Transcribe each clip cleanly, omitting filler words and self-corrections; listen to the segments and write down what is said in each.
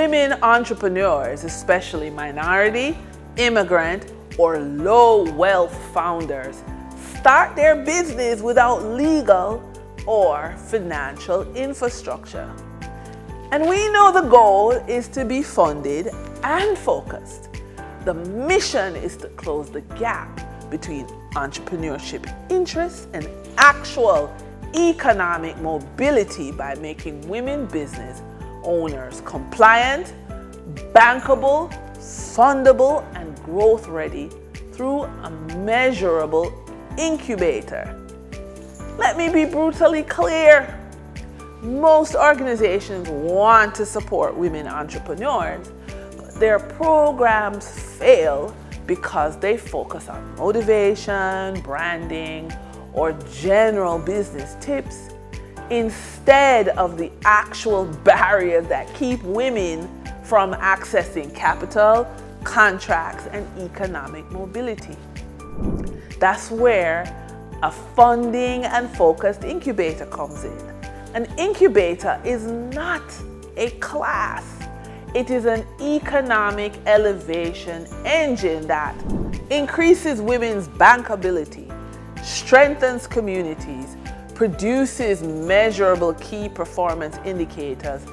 women entrepreneurs, especially minority, immigrant, or low wealth founders, start their business without legal or financial infrastructure. And we know the goal is to be funded and focused. The mission is to close the gap between entrepreneurship interests and actual economic mobility by making women business owners compliant, bankable, fundable, and growth ready through a measurable incubator. Let me be brutally clear. Most organizations want to support women entrepreneurs, but their programs fail because they focus on motivation, branding, or general business tips instead of the actual barriers that keep women from accessing capital, contracts, and economic mobility. That's where a funding and focused incubator comes in. An incubator is not a class. It is an economic elevation engine that increases women's bankability, strengthens communities, produces measurable key performance indicators,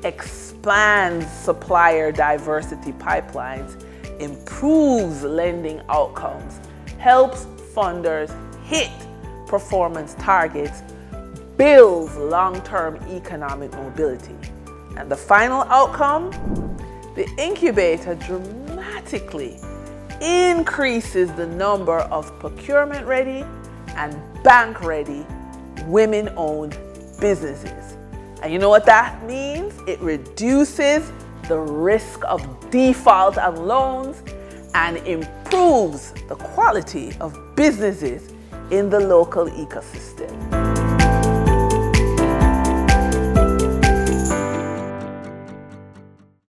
expands supplier diversity pipelines, improves lending outcomes, helps funders hit performance targets, builds long-term economic mobility. And the final outcome? The incubator dramatically increases the number of procurement-ready and bank-ready women-owned businesses. And you know what that means? It reduces the risk of default on loans and improves the quality of businesses in the local ecosystem.